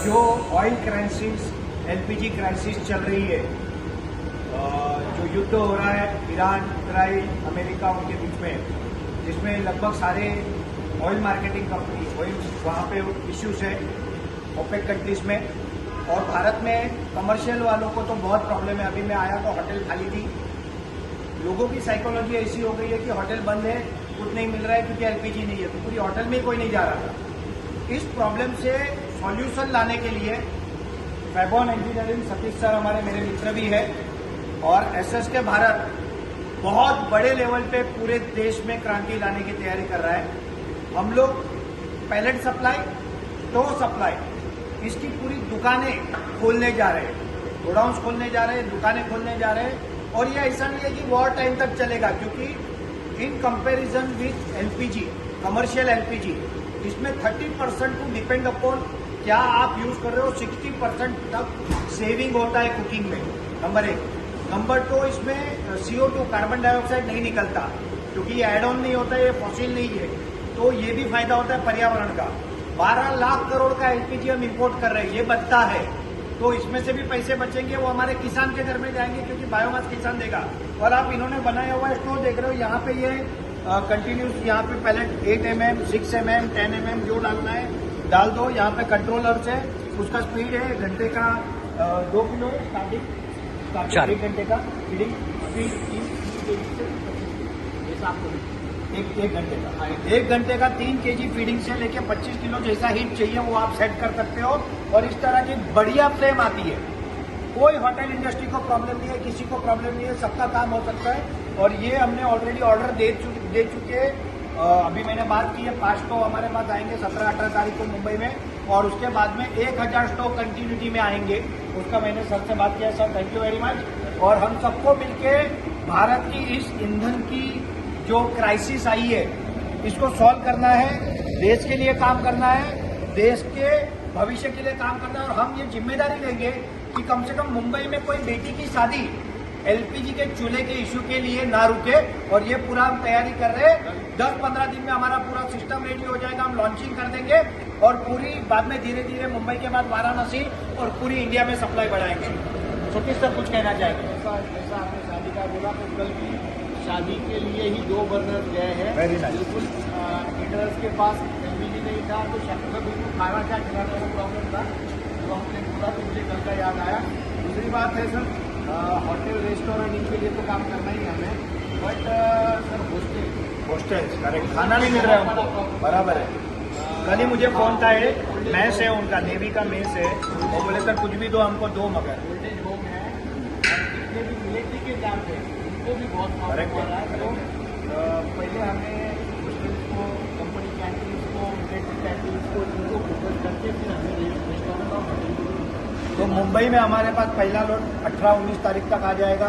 जो oil crisis, LPG crisis चल रही है, जो युद्ध हो रहा है ईरान, इसराइल, अमेरिका उनके बीच में, जिसमें लगभग सारे ऑयल मार्केटिंग कंपनी ऑयल वहाँ पे इश्यूज है ओपेक कंट्रीज में, और भारत में कमर्शियल वालों को तो बहुत प्रॉब्लम है। अभी मैं आया तो होटल खाली थी, लोगों की साइकोलॉजी ऐसी हो गई है कि होटल बंद है, कुछ नहीं मिल रहा है क्योंकि एलपीजी नहीं है, तो पूरी होटल में ही कोई नहीं जा रहा था। इस प्रॉब्लम से सॉल्यूशन लाने के लिए फैबॉन इंजीनियरिंग, सतीश सर हमारे मेरे मित्र भी है, और एसएसके भारत बहुत बड़े लेवल पे पूरे देश में क्रांति लाने की तैयारी कर रहा है। हम लोग पैलेट सप्लाई, टो सप्लाई, इसकी पूरी दुकानें खोलने जा रहे हैं, गोडाउन्स खोलने जा रहे हैं, दुकानें खोलने जा रहे हैं। और ये ऐसा नहीं है कि वॉर टाइम तक चलेगा, क्योंकि in comparison with LPG, commercial LPG, इसमें 30% टू डिपेंड अपॉन क्या आप यूज कर रहे हो, 60% तक सेविंग होता है कुकिंग में, नंबर 1। नंबर 2, इसमें CO2 कार्बन डाइऑक्साइड नहीं निकलता, क्योंकि ये एड ऑन नहीं होता है, ये फॉसिल नहीं है, तो ये भी फायदा होता है पर्यावरण का। 12 लाख करोड़ का एलपीजी हम इंपोर्ट कर रहे हैं, ये बचता है, तो इसमें से भी पैसे बचेंगे, वो हमारे किसान के घर में जाएंगे, क्योंकि बायोमास किसान देगा। और आप इन्होंने बनाया हुआ स्टोर देख रहे हो, यहाँ पे ये कंटिन्यूस, यहाँ पे पैलेट 8 mm, 6 mm, 10 mm जो डालना है डाल दो। यहाँ पे कंट्रोलर्स है, उसका स्पीड है घंटे का 2 किलो है स्टार्टिंग 1 घंटे का फीडिंग स्पीड, 1 घंटे का 1 घंटे का 3 kg फीडिंग से लेके 25 किलो जैसा हीट चाहिए वो आप सेट कर सकते हो। और इस तरह की बढ़िया फ्लेम आती है, कोई होटल इंडस्ट्री को प्रॉब्लम नहीं है, किसी को प्रॉब्लम नहीं है, सबका काम हो सकता है। और ये हमने ऑलरेडी ऑर्डर दे चुके। अभी मैंने बात की है, 5 स्टोव हमारे पास आएंगे 17-18 तारीख को मुंबई में, और उसके बाद में 1000 स्टोव कंटिन्यूटी में आएंगे। उसका मैंने सर से बात किया। Sir thank you very much. और हम सबको मिलके भारत की इस ईंधन की जो क्राइसिस आई है, इसको सॉल्व करना है, देश के लिए काम करना है, देश के भविष्य के लिए काम करना है। और हम ये जिम्मेदारी लेंगे कि कम से कम मुंबई में कोई बेटी की शादी एलपीजी के चूल्हे के इश्यू के लिए ना रुके। और ये पूरा हम तैयारी कर रहे हैं, 10-15 दिन में हमारा पूरा सिस्टम रेडी हो जाएगा, हम लॉन्चिंग कर देंगे, और पूरी बाद में धीरे धीरे मुंबई के बाद वाराणसी और पूरी इंडिया में सप्लाई बढ़ाएंगे। सतीश सर कुछ कहना चाहेंगे? जैसा आपने शादी का बोला, तो कल की शादी के लिए ही 2 बर्नर गए हैं। बिल्कुल हीटर्स के पास एलपीजी नहीं था, तो शक्ल में बिल्कुल खाना क्या खिलाने का प्रॉब्लम था, तो हमने बोला, तो मुझे कल का याद आया। दूसरी बात है सर, होटल रेस्टोरेंट इनके लिए तो काम करना ही हमें, बट सर हॉस्टल करेक्ट, खाना नहीं मिल रहा है उनको, बराबर है। कल ही मुझे फोन था, मैस है उनका, नेवी का मेस है, वो बोले सर कुछ भी दो, हमको दो, मगर वोल्टेज होम है, जितने भी मिलिट्री के कैंप है उनको भी बहुत प्रॉब्लम हो रहा है। तो पहले हमें को कंपनी कैंटीन को, मिलिट्री कैंटीन को, इनको फोकस करके फिर हमें रेस्टोरेंट और होटल। तो मुंबई में हमारे पास पहला लॉट 18-19 तारीख तक आ जाएगा,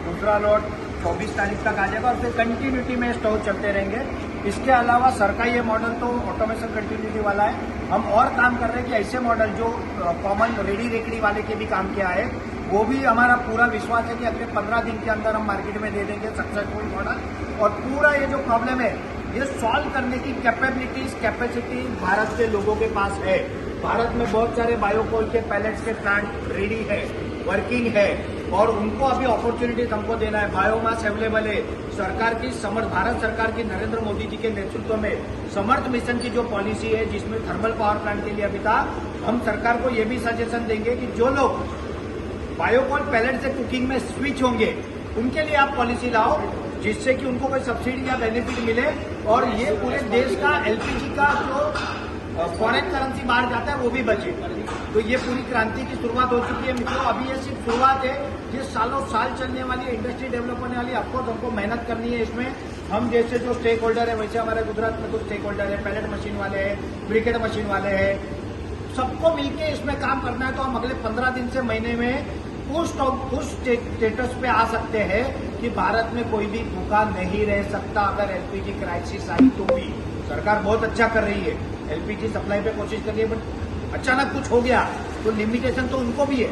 दूसरा लॉट 24 तारीख तक आ जाएगा, और फिर कंटिन्यूटी में स्टोर चलते रहेंगे। इसके अलावा सर का ये मॉडल तो ऑटोमेशन कंटिन्यूटी वाला है। हम और काम कर रहे हैं कि ऐसे मॉडल जो कॉमन रेडी रेकड़ी वाले के भी काम किया है, वो भी हमारा पूरा विश्वास है कि अगले 15 दिन के अंदर हम मार्केट में दे देंगे सक्सेसफुल मॉडल। और पूरा ये जो प्रॉब्लम है, ये सॉल्व करने की कैपेसिटी भारत के लोगों के पास है। भारत में बहुत सारे बायोकोल के पैलेट्स के प्लांट रेडी है, वर्किंग है, और उनको अभी अपॉर्चुनिटीज हमको देना है। बायोमास अवेलेबल है। सरकार की भारत सरकार की नरेंद्र मोदी जी के नेतृत्व में समर्थ मिशन की जो पॉलिसी है, जिसमें थर्मल पावर प्लांट के लिए अभी था, हम सरकार को ये भी सजेशन देंगे कि जो लोग बायोकोल पैलेट से कुकिंग में स्विच होंगे, उनके लिए आप पॉलिसी लाओ, जिससे कि उनको कोई सब्सिडी या बेनिफिट मिले, और ये पूरे देश का एलपीजी का जो फॉरेन करेंसी बाहर जाता है वो भी बचे। तो ये पूरी क्रांति की शुरुआत हो चुकी है मित्रों। अभी ये सिर्फ शुरुआत है, ये सालों साल चलने वाली इंडस्ट्री डेवलप होने वाली। ऑफकोर्स हमको मेहनत करनी है इसमें। हम जैसे जो स्टेक होल्डर है, वैसे हमारे गुजरात में कुछ स्टेक होल्डर है, पैलेट मशीन वाले हैं, ब्रिकेट मशीन वाले हैं, सबको मिलकर इसमें काम करना है। तो हम अगले 15 दिन से महीने में उस स्टेटस पे आ सकते हैं कि भारत में कोई भी भूखा नहीं रह सकता। अगर एलपीजी क्राइसिस आई तो भी सरकार बहुत अच्छा कर रही है, एलपीजी सप्लाई पे कोशिश कर रही है, बट अचानक कुछ हो गया तो लिमिटेशन तो उनको भी है।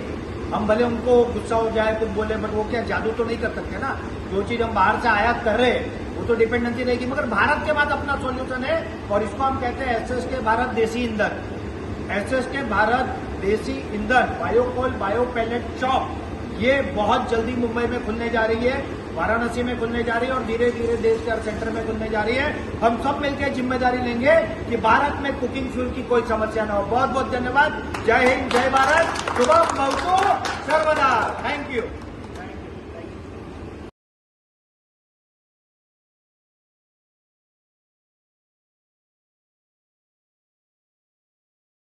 हम भले उनको गुस्सा हो जाए, कुछ बोले, बट वो क्या जादू तो नहीं कर सकते ना। जो चीज हम बाहर से आयात कर रहे हैं वो तो डिपेंडेंसी रहेगी, मगर भारत के बाद अपना सॉल्यूशन है, और इसको हम कहते हैं एसएसके भारत देसी ईंधन। एसएसके भारत देसी ईंधन बायोकोल बायो पैलेट शॉप ये बहुत जल्दी मुंबई में खुलने जा रही है, वाराणसी में खुलने जा रही है और धीरे धीरे देश के हर सेंटर में खुलने जा रही है। हम सब मिलकर जिम्मेदारी लेंगे कि भारत में कुकिंग फ्यूल की कोई समस्या न हो। बहुत बहुत धन्यवाद। जय हिंद, जय भारत, शुभम भवतु सर्वदा। Thank you.